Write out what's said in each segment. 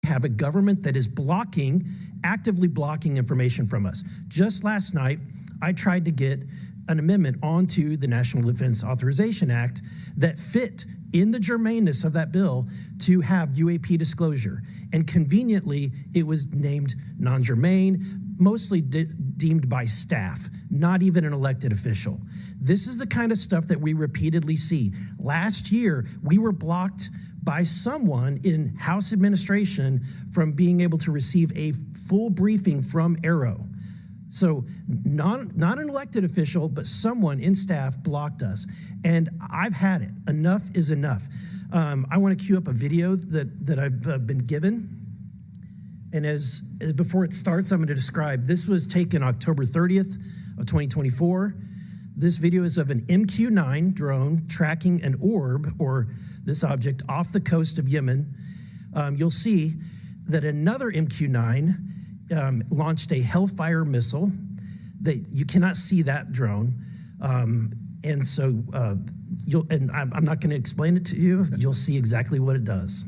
have a government that is actively blocking information from us. Just last night, I tried to get an amendment onto the National Defense Authorization Act that fit in the germaneness of that bill to have UAP disclosure. And conveniently, it was named non-germane, mostly deemed by staff, not even an elected official. This is the kind of stuff that we repeatedly see. Last year, we were blocked by someone in House administration from being able to receive a full briefing from Arrow. So not an elected official, but someone in staff blocked us. And I've had it. Enough is enough. I want to cue up a video that I've been given. And as before it starts, I'm going to describe. This was taken October 30th of 2024. This video is of an MQ-9 drone tracking an orb, or this object, off the coast of Yemen. You'll see that another MQ-9 launched a Hellfire missile. That you cannot see that drone, and so I'm not going to explain it to you. You'll see exactly what it does.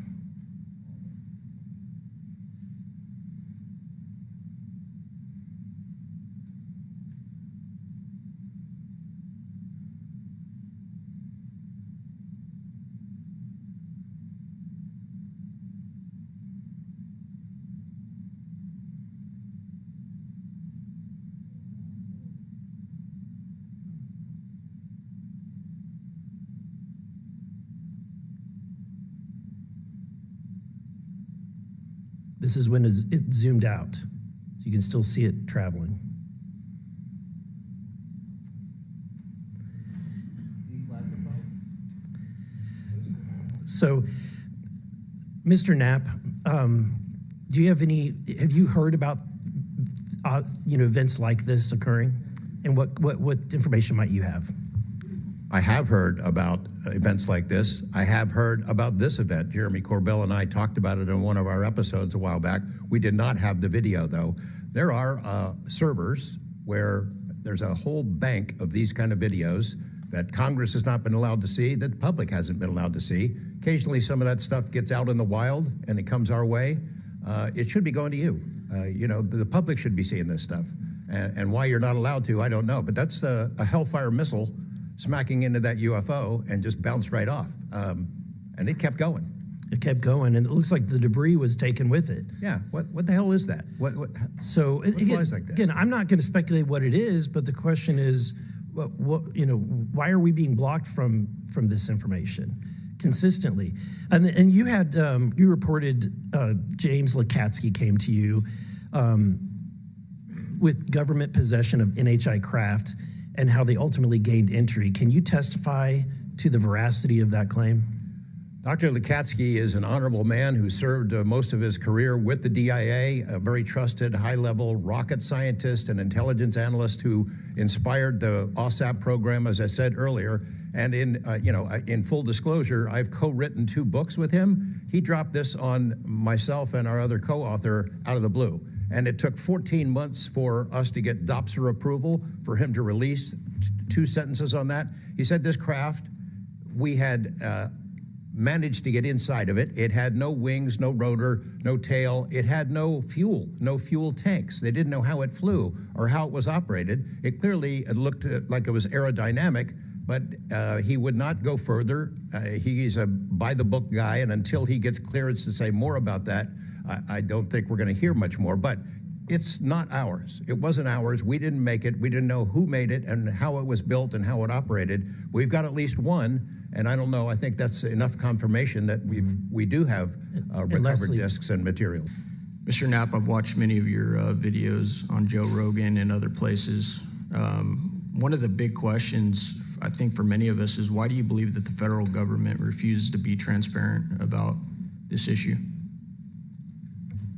This is when it zoomed out, so you can still see it traveling. So, Mr. Knapp, have you heard about events like this occurring, and what information might you have? I have heard about events like this. I have heard about this event. Jeremy Corbell and I talked about it in one of our episodes a while back. We did not have the video, though. There are servers where there's a whole bank of these kind of videos that Congress has not been allowed to see, that the public hasn't been allowed to see. Occasionally, some of that stuff gets out in the wild, and it comes our way. It should be going to you. The public should be seeing this stuff. And why you're not allowed to, I don't know. But that's a Hellfire missile smacking into that UFO and just bounced right off. And it kept going. It kept going, and it looks like the debris was taken with it. Yeah, what the hell is that? What flies like that? Again, I'm not going to speculate what it is, but the question is, why are we being blocked from this information consistently? And you had you reported James Lakatsky came to you with government possession of NHI craft and how they ultimately gained entry. Can you testify to the veracity of that claim? Dr. Lakatsky is an honorable man who served most of his career with the DIA, a very trusted, high-level rocket scientist and intelligence analyst who inspired the OSAP program, as I said earlier. And in full disclosure, I've co-written 2 books with him. He dropped this on myself and our other co-author out of the blue. And it took 14 months for us to get DOPSR approval for him to release 2 sentences on that. He said this craft, we had managed to get inside of it. It had no wings, no rotor, no tail. It had no fuel tanks. They didn't know how it flew or how it was operated. It clearly looked like it was aerodynamic, but he would not go further. He's a by-the-book guy, and until he gets clearance to say more about that, I don't think we're going to hear much more. But it's not ours. It wasn't ours. We didn't make it. We didn't know who made it and how it was built and how it operated. We've got at least one. And I don't know, I think that's enough confirmation that we do have recovered discs and material. Mr. Knapp, I've watched many of your videos on Joe Rogan and other places. One of the big questions, I think, for many of us is, why do you believe that the federal government refuses to be transparent about this issue?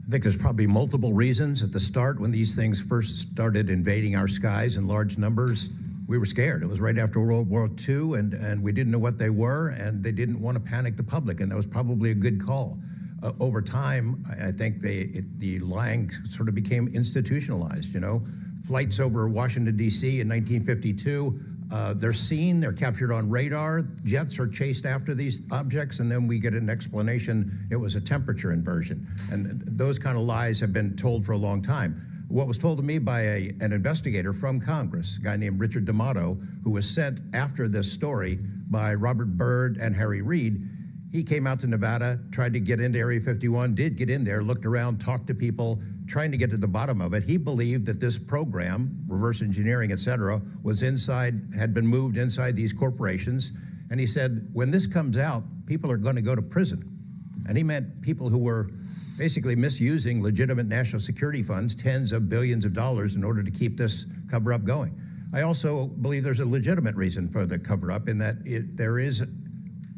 I think there's probably multiple reasons. At the start, when these things first started invading our skies in large numbers, we were scared. It was right after World War II, and we didn't know what they were, and they didn't want to panic the public, and that was probably a good call. Over time, I think the lying sort of became institutionalized. Flights over Washington, D.C. in 1952, They're seen, they're captured on radar, jets are chased after these objects, and then we get an explanation it was a temperature inversion. And those kind of lies have been told for a long time. What was told to me by an investigator from Congress, a guy named Richard D'Amato, who was sent after this story by Robert Byrd and Harry Reid. He came out to Nevada, tried to get into Area 51, did get in there, looked around, talked to people, trying to get to the bottom of it. He believed that this program, reverse engineering, et cetera, was inside, had been moved inside these corporations. And he said, when this comes out, people are going to go to prison. And he meant people who were basically misusing legitimate national security funds, tens of billions of dollars, in order to keep this cover-up going. I also believe there's a legitimate reason for the cover-up in that there is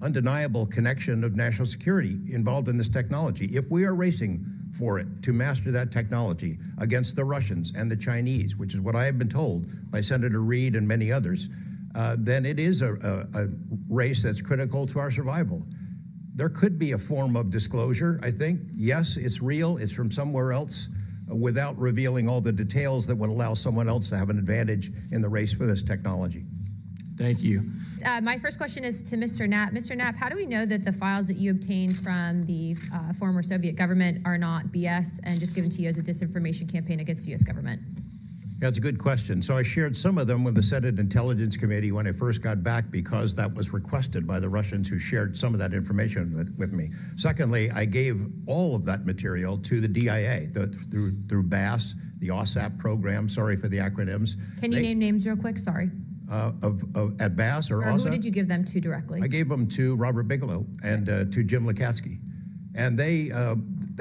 undeniable connection of national security involved in this technology. If we are racing for it to master that technology against the Russians and the Chinese, which is what I have been told by Senator Reid and many others, then it is a race that's critical to our survival. There could be a form of disclosure, I think. Yes, it's real, it's from somewhere else, without revealing all the details that would allow someone else to have an advantage in the race for this technology. Thank you. My first question is to Mr. Knapp. Mr. Knapp, how do we know that the files that you obtained from the former Soviet government are not BS and just given to you as a disinformation campaign against the U.S. government? That's a good question. So I shared some of them with the Senate Intelligence Committee when I first got back because that was requested by the Russians, who shared some of that information with me. Secondly, I gave all of that material to the DIA through BASS, the OSAP program. Sorry for the acronyms. Can you name names real quick? Sorry. At BASS or OSAP? Who did you give them to directly? I gave them to Robert Bigelow and to Jim Lukatsky. And they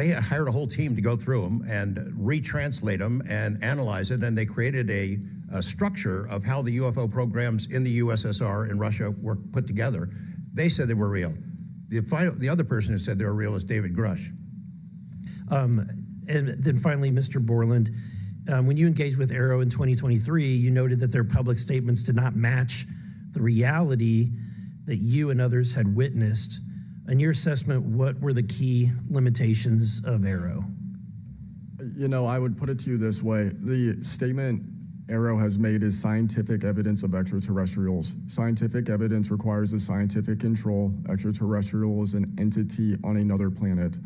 hired a whole team to go through them and retranslate them and analyze it, and they created a structure of how the UFO programs in the USSR and Russia were put together. They said they were real. The other person who said they were real is David Grush. And then finally, Mr. Borland, when you engaged with Arrow in 2023, you noted that their public statements did not match the reality that you and others had witnessed. In your assessment, what were the key limitations of Arrow? You know, I would put it to you this way. The statement Arrow has made is scientific evidence of extraterrestrials. Scientific evidence requires a scientific control. Extraterrestrial is an entity on another planet.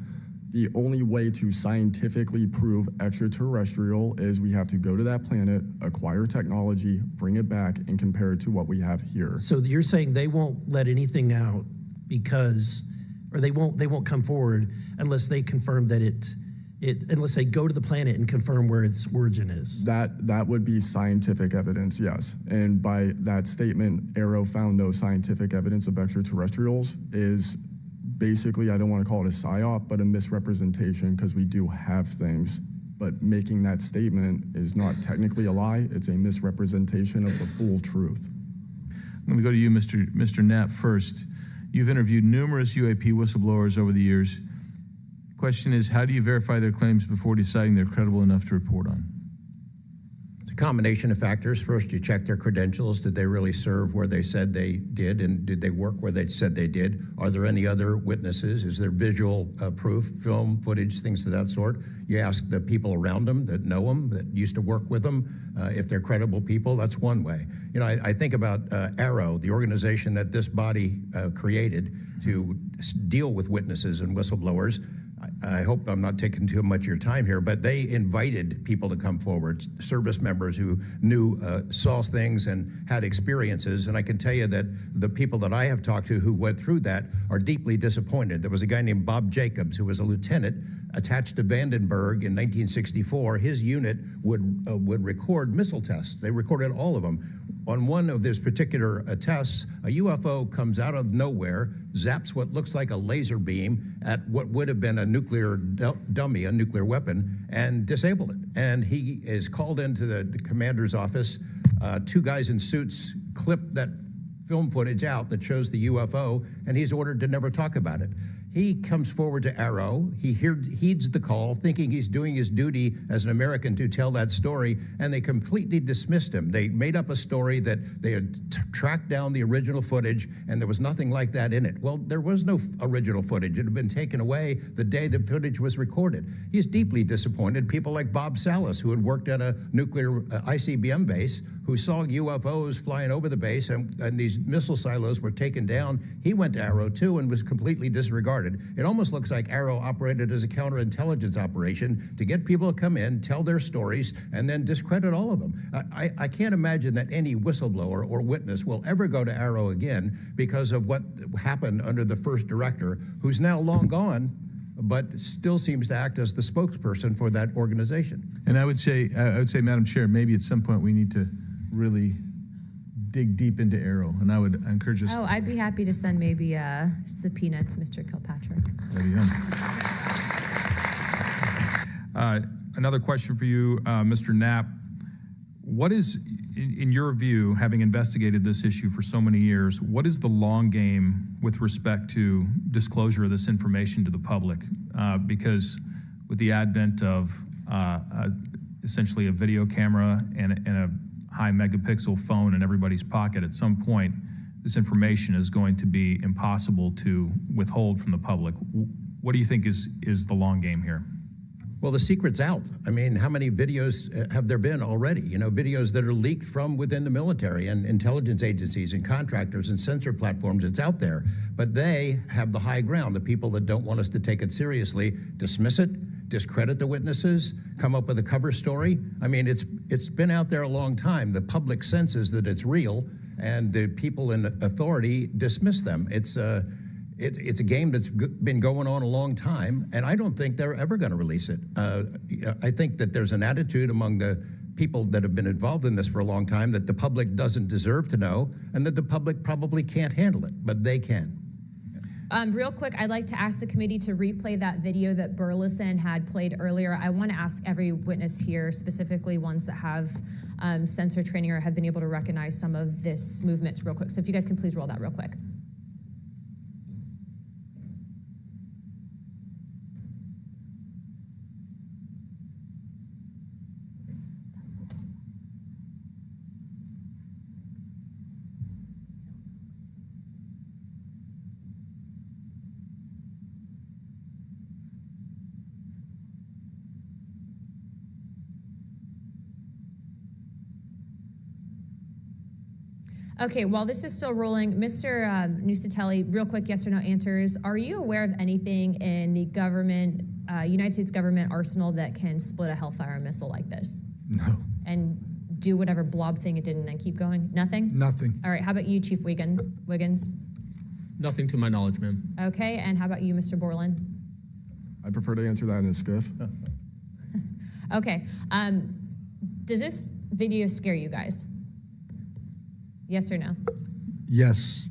The only way to scientifically prove extraterrestrial is we have to go to that planet, acquire technology, bring it back, and compare it to what we have here. So you're saying they won't let anything out because, or they won't come forward unless they confirm that unless they go to the planet and confirm where its origin is. That would be scientific evidence, yes. And by that statement, Arrow found no scientific evidence of extraterrestrials is basically, I don't want to call it a psyop, but a misrepresentation, because we do have things. But making that statement is not technically a lie. It's a misrepresentation of the full truth. I'm going to go to you, Mr. Knapp, first. You've interviewed numerous UAP whistleblowers over the years. Question is, how do you verify their claims before deciding they're credible enough to report on? It's a combination of factors. First, you check their credentials. Did they really serve where they said they did? And did they work where they said they did? Are there any other witnesses? Is there visual proof, film, footage, things of that sort? You ask the people around them that know them, that used to work with them. If they're credible people, that's one way. You know, I think about Arrow, the organization that this body created to deal with witnesses and whistleblowers. I hope I'm not taking too much of your time here, but they invited people to come forward, service members who knew, saw things and had experiences. And I can tell you that the people that I have talked to who went through that are deeply disappointed. There was a guy named Bob Jacobs who was a lieutenant attached to Vandenberg in 1964. His unit would record missile tests. They recorded all of them. On one of these particular tests, a UFO comes out of nowhere, zaps what looks like a laser beam at what would have been a nuclear dummy, a nuclear weapon, and disabled it. And he is called into the commander's office. Two guys in suits clip that film footage out that shows the UFO, and he's ordered to never talk about it. He comes forward to Arrow. He heeds the call, thinking he's doing his duty as an American to tell that story, and they completely dismissed him. They made up a story that they had tracked down the original footage, and there was nothing like that in it. Well, there was no original footage. It had been taken away the day the footage was recorded. He's deeply disappointed. People like Bob Salas, who had worked at a nuclear ICBM base, who saw UFOs flying over the base and these missile silos were taken down. He went to Arrow too and was completely disregarded. It almost looks like Arrow operated as a counterintelligence operation to get people to come in, tell their stories, and then discredit all of them. I can't imagine that any whistleblower or witness will ever go to Arrow again because of what happened under the first director, who's now long gone, but still seems to act as the spokesperson for that organization. And I would say, Madam Chair, maybe at some point we need to really dig deep into Arrow, and I would encourage us. Oh, I'd be happy to send maybe a subpoena to Mr. Kilpatrick. There you go. Another question for you, Mr. Knapp. What is, in your view, having investigated this issue for so many years, what is the long game with respect to disclosure of this information to the public? Because with the advent of essentially a video camera and a high megapixel phone in everybody's pocket, at some point, this information is going to be impossible to withhold from the public. What do you think is the long game here? Well, the secret's out. I mean, how many videos have there been already? You know, videos that are leaked from within the military and intelligence agencies and contractors and sensor platforms. It's out there. But they have the high ground. The people that don't want us to take it seriously dismiss it, discredit the witnesses, come up with a cover story. I mean, it's been out there a long time. The public senses that it's real, and the people in authority dismiss them. It's a game that's been going on a long time, and I don't think they're ever going to release it. I think that there's an attitude among the people that have been involved in this for a long time that the public doesn't deserve to know, and that the public probably can't handle it, but they can. Real quick, I'd like to ask the committee to replay that video that Burleson had played earlier. I want to ask every witness here, specifically ones that have sensor training or have been able to recognize some of this movement, real quick. So if you guys can please roll that real quick. Okay, while this is still rolling, Mr. Nusatelli, real quick yes or no answers. Are you aware of anything in the government, United States government arsenal that can split a Hellfire missile like this? No. And do whatever blob thing it did and then keep going? Nothing? Nothing. All right, how about you, Chief Wiggins? Nothing to my knowledge, ma'am. Okay, and how about you, Mr. Borland? I prefer to answer that in a skiff. Okay, does this video scare you guys? Yes or no? Yes.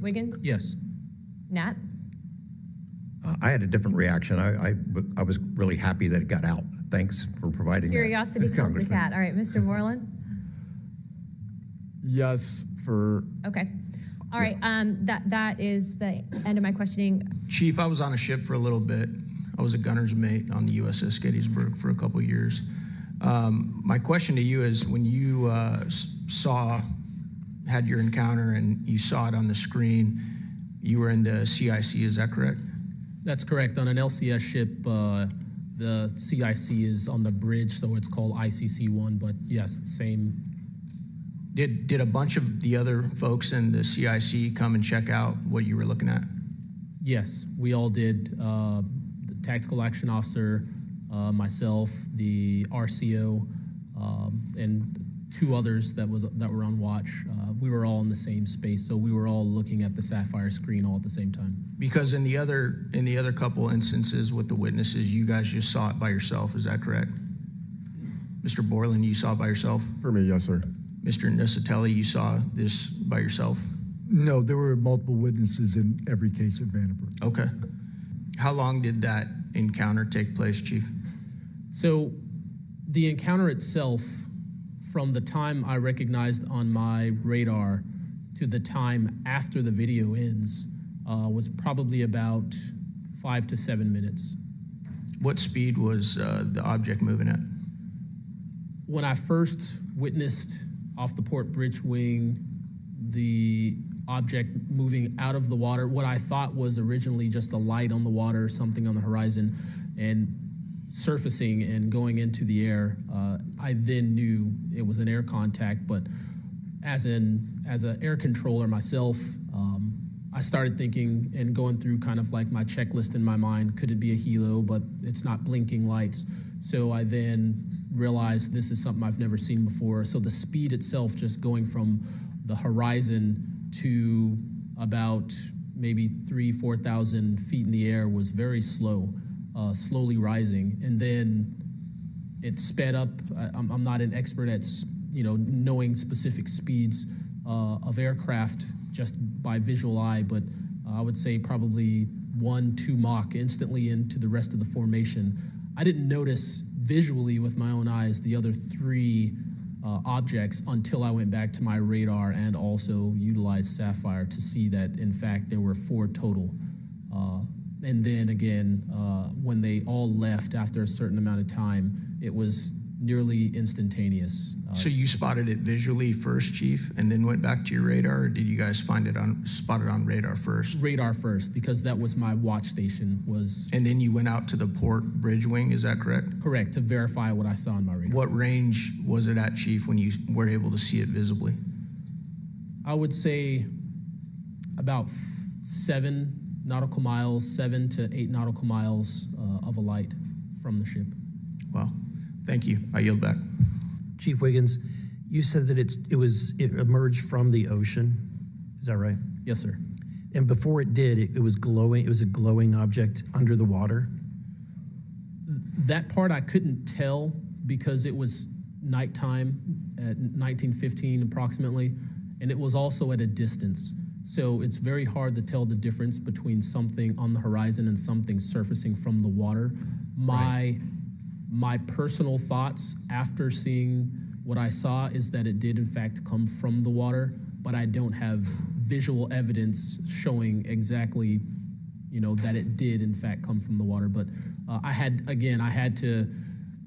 Wiggins? Yes. Nat? I had a different reaction. I was really happy that it got out. Thanks for providing Curiosity that. kills the cat. All right, Mr. Borland? Yes, for... Okay. All right, that is the end of my questioning. Chief, I was on a ship for a little bit. I was a gunner's mate on the USS Gettysburg for a couple of years. My question to you is, when you had your encounter and you saw it on the screen, you were in the CIC, is that correct? That's correct. On an LCS ship, the CIC is on the bridge, so it's called ICC-1, but yes, same. Did a bunch of the other folks in the CIC come and check out what you were looking at? Yes, we all did. The tactical action officer, myself, the RCO, and two others that were on watch. We were all in the same space, so we were all looking at the Sapphire screen all at the same time. Because in the other couple instances with the witnesses, you guys just saw it by yourself. Is that correct? Mr. Borland, you saw it by yourself? For me, yes, sir. Mr. Nusatelli, you saw this by yourself? No, there were multiple witnesses in every case at Vandenberg. Okay. How long did that encounter take place, Chief? So the encounter itself, from the time I recognized on my radar to the time after the video ends, was probably about 5 to 7 minutes. What speed was the object moving at? When I first witnessed off the port bridge wing the object moving out of the water, what I thought was originally just a light on the water, something on the horizon, and surfacing and going into the air, I then knew it was an air contact. But as an air controller myself, I started thinking and going through kind of like my checklist in my mind. Could it be a helo? But it's not blinking lights. So I then realized this is something I've never seen before. So the speed itself, just going from the horizon to about maybe 3,000-4,000 feet in the air, was very slow, slowly rising. And then it sped up. I'm not an expert at knowing specific speeds of aircraft just by visual eye, but I would say probably 1-2 Mach instantly into the rest of the formation. I didn't notice visually with my own eyes the other 3 objects until I went back to my radar and also utilized Sapphire to see that, in fact, there were 4 total. And then again, when they all left after a certain amount of time, it was nearly instantaneous. So you spotted it visually first, Chief, and then went back to your radar, or did you guys spot it on radar first? Radar first, because that was my watch station. And then you went out to the port bridge wing, is that correct? Correct, to verify what I saw on my radar. What range was it at, Chief, when you were able to see it visibly? I would say about 7 nautical miles, 7 to 8 nautical miles of a light from the ship. Wow. Thank you. I yield back. Chief Wiggins, you said that it emerged from the ocean. Is that right? Yes, sir. And before it did, it was glowing. It was a glowing object under the water. That part I couldn't tell because it was nighttime at 1915 approximately, and it was also at a distance. So it's very hard to tell the difference between something on the horizon and something surfacing from the water. My personal thoughts after seeing what I saw is that it did in fact come from the water, but I don't have visual evidence showing exactly, that it did in fact come from the water. But I had to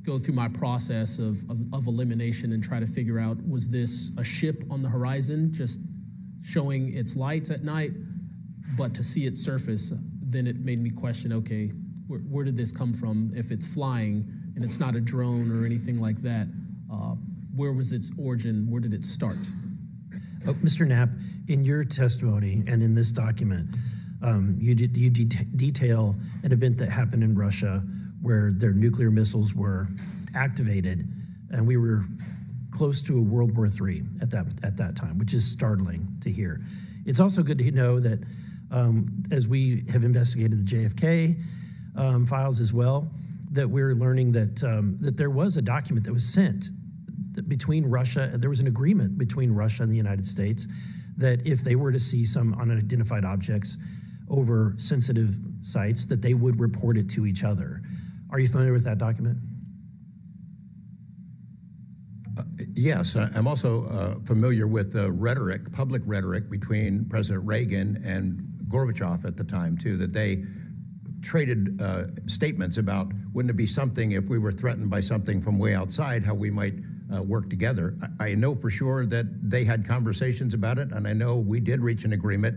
go through my process of elimination and try to figure out, was this a ship on the horizon just showing its lights at night? But to see it surface, then it made me question, okay, where did this come from? If it's flying and it's not a drone or anything like that, where was its origin? Where did it start? Mr. Knapp, in your testimony and in this document, you detail an event that happened in Russia where their nuclear missiles were activated, and we were close to a World War III at that time, which is startling to hear. It's also good to know that as we have investigated the JFK files as well, that we're learning that there was a document that was sent between Russia. There was an agreement between Russia and the United States that if they were to see some unidentified objects over sensitive sites, that they would report it to each other. Are you familiar with that document? Yes, I'm also familiar with the public rhetoric between President Reagan and Gorbachev at the time, too, that they traded statements about, wouldn't it be something if we were threatened by something from way outside, how we might work together. I know for sure that they had conversations about it, and I know we did reach an agreement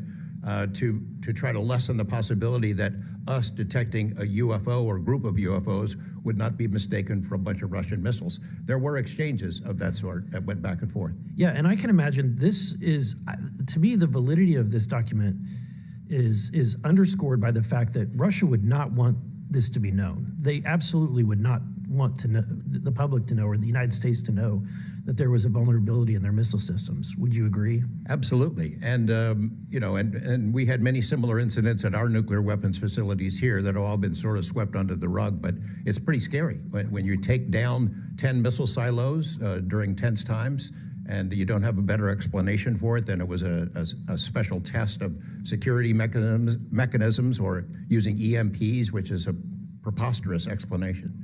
to try to lessen the possibility that us detecting a UFO or group of UFOs would not be mistaken for a bunch of Russian missiles. There were exchanges of that sort that went back and forth. Yeah, and I can imagine this is, to me, the validity of this document is underscored by the fact that Russia would not want this to be known. They absolutely would not want to know, the public to know, or the United States to know, that there was a vulnerability in their missile systems. Would you agree? Absolutely. And, and we had many similar incidents at our nuclear weapons facilities here that have all been sort of swept under the rug, but it's pretty scary when you take down 10 missile silos during tense times, and you don't have a better explanation for it than it was a special test of security mechanisms or using EMPs, which is a preposterous explanation.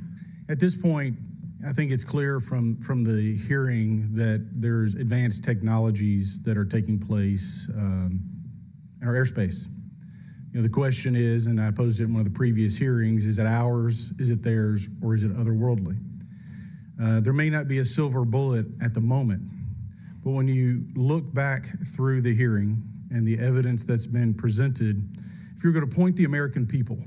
At this point, I think it's clear from the hearing that there's advanced technologies that are taking place in our airspace. The question is, and I posed it in one of the previous hearings, is it ours, is it theirs, or is it otherworldly? There may not be a silver bullet at the moment, but when you look back through the hearing and the evidence that's been presented, if you're going to point the American people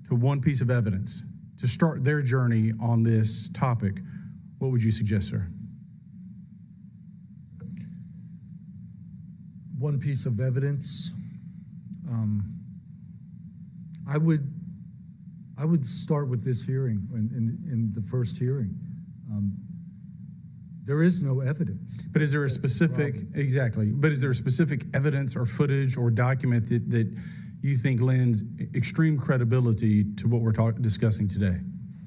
to one piece of evidence, to start their journey on this topic, what would you suggest, sir? One piece of evidence, I would start with this hearing, in the first hearing. There is no evidence. But is there a specific, exactly, but is there a specific evidence or footage or document that you think lends extreme credibility to what we're discussing today?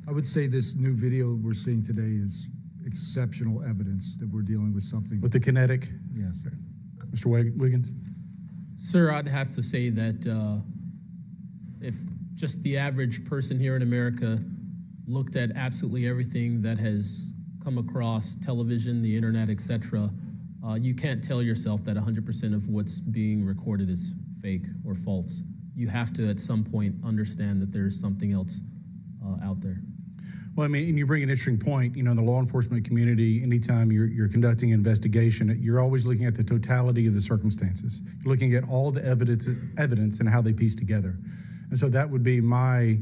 I would say this new video we're seeing today is exceptional evidence that we're dealing with something. With the kinetic? Yes. Mr. Wiggins? Sir, I'd have to say that if just the average person here in America looked at absolutely everything that has come across television, the internet, etc., you can't tell yourself that 100% of what's being recorded is fake or false. You have to, at some point, understand that there's something else out there. Well, I mean, and you bring an interesting point. You know, in the law enforcement community, anytime you're conducting an investigation, you're always looking at the totality of the circumstances. You're looking at all the evidence and how they piece together. And so that would be my,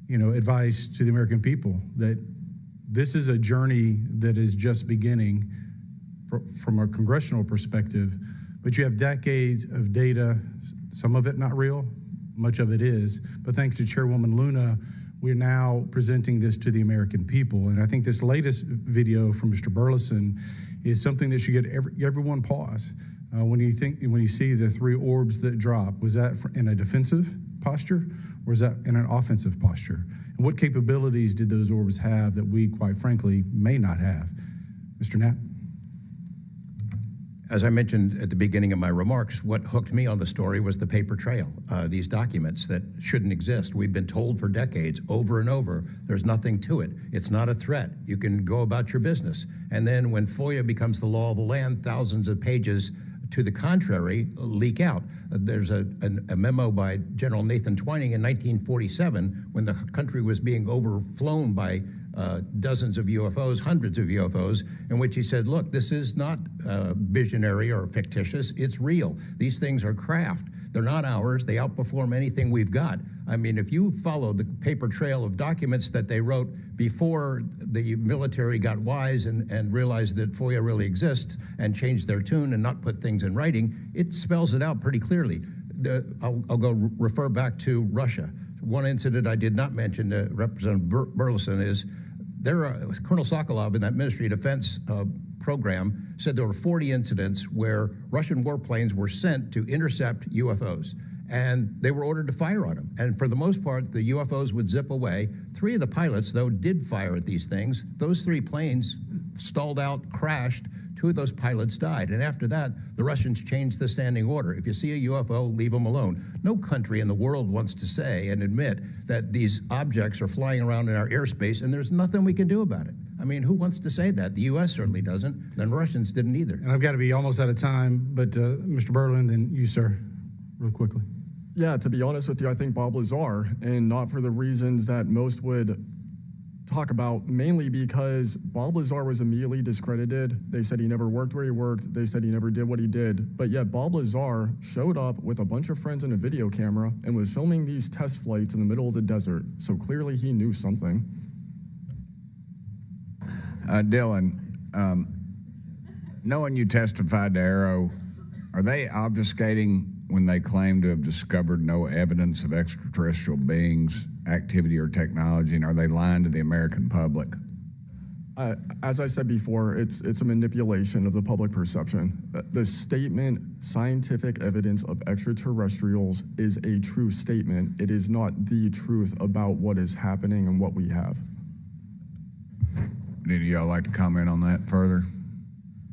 advice to the American people, that this is a journey that is just beginning from a congressional perspective, but you have decades of data, some of it not real, much of it is, but thanks to Chairwoman Luna, we're now presenting this to the American people. And I think this latest video from Mr. Burleson is something that should get everyone pause. When you see the 3 orbs that drop, was that in a defensive posture, or was that in an offensive posture? And what capabilities did those orbs have that we, quite frankly, may not have? Mr. Knapp? As I mentioned at the beginning of my remarks, what hooked me on the story was the paper trail, these documents that shouldn't exist. We've been told for decades, over and over, there's nothing to it. It's not a threat. You can go about your business. And then when FOIA becomes the law of the land, thousands of pages to the contrary leak out. There's a memo by General Nathan Twining in 1947 when the country was being overflown by dozens of UFOs, hundreds of UFOs, in which he said, look, this is not visionary or fictitious, it's real. These things are craft. They're not ours. They outperform anything we've got. I mean, if you follow the paper trail of documents that they wrote before the military got wise and realized that FOIA really exists and changed their tune and not put things in writing, it spells it out pretty clearly. I'll go refer back to Russia. One incident I did not mention to Representative Burleson is Colonel Sokolov in that Ministry of Defense program said there were 40 incidents where Russian warplanes were sent to intercept UFOs, and they were ordered to fire on them. And for the most part, the UFOs would zip away. 3 of the pilots, though, did fire at these things. Those 3 planes stalled out, crashed. 2 of those pilots died. And after that, the Russians changed the standing order. If you see a UFO, leave them alone. No country in the world wants to say and admit that these objects are flying around in our airspace and there's nothing we can do about it. I mean, who wants to say that? The U.S. certainly doesn't, and the Russians didn't either. And I've got to be almost out of time, but Mr. Berlin, then you, sir, real quickly. Yeah, to be honest with you, I think Bob Lazar, and not for the reasons that most would talk about, mainly because Bob Lazar was immediately discredited. They said he never worked where he worked. They said he never did what he did. But yet Bob Lazar showed up with a bunch of friends and a video camera and was filming these test flights in the middle of the desert. So clearly he knew something. Dylan, knowing you testified to Arrow, are they obfuscating when they claim to have discovered no evidence of extraterrestrial beings, activity, or technology, and are they lying to the American public? As I said before, it's a manipulation of the public perception. The statement, scientific evidence of extraterrestrials, is a true statement. It is not the truth about what is happening and what we have. Did y'all like to comment on that further?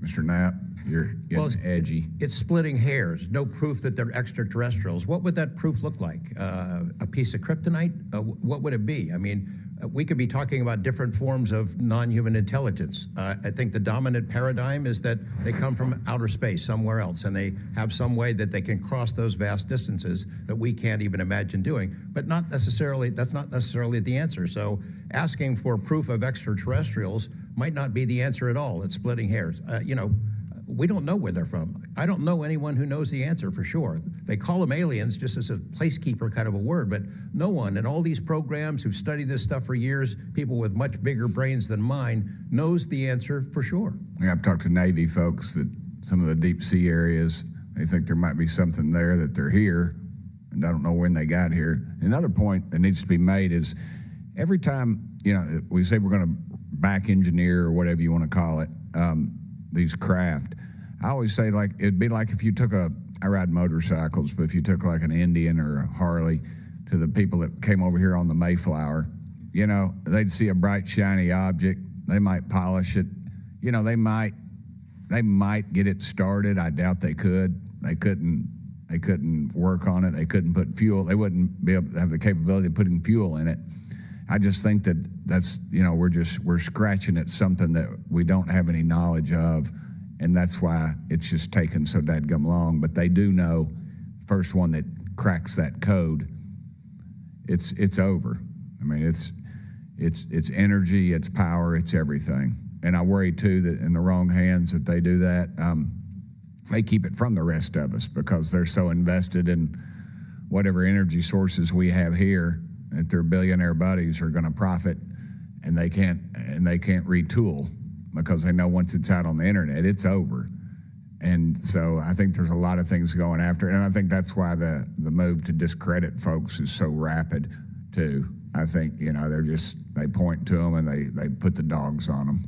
Mr. Knapp, you're getting edgy. It's splitting hairs. No proof that they're extraterrestrials. What would that proof look like? A piece of kryptonite? What would it be? I mean, we could be talking about different forms of non-human intelligence. I think the dominant paradigm is that they come from outer space, somewhere else, and they have some way that they can cross those vast distances that we can't even imagine doing. But not necessarily, that's not necessarily the answer. So asking for proof of extraterrestrials might not be the answer at all. It's splitting hairs. We don't know where they're from. I don't know anyone who knows the answer for sure. They call them aliens just as a placekeeper kind of a word, but no one in all these programs who've studied this stuff for years, people with much bigger brains than mine, knows the answer for sure. I've talked to Navy folks that some of the deep sea areas, they think there might be something there that they're here, and I don't know when they got here. Another point that needs to be made is every time, we say we're going to back engineer or whatever you want to call it, these craft, I always say, like, it'd be like if you took I ride motorcycles, but if you took like an Indian or a Harley to the people that came over here on the Mayflower, they'd see a bright, shiny object. They might polish it. They might get it started. I doubt they could. They couldn't work on it. They couldn't put fuel. They wouldn't be able to have the capability of putting fuel in it. I just think that's we're scratching at something that we don't have any knowledge of, and that's why it's just taken so dadgum long. But they do know, first one that cracks that code, it's over. I mean, it's energy, it's power, it's everything. And I worry too that in the wrong hands that they do that, they keep it from the rest of us because they're so invested in whatever energy sources we have here that their billionaire buddies are going to profit, and they can't retool because they know once it's out on the internet, it's over. And so I think there's a lot of things going after it, and I think that's why the move to discredit folks is so rapid too. I think they point to them and they put the dogs on them.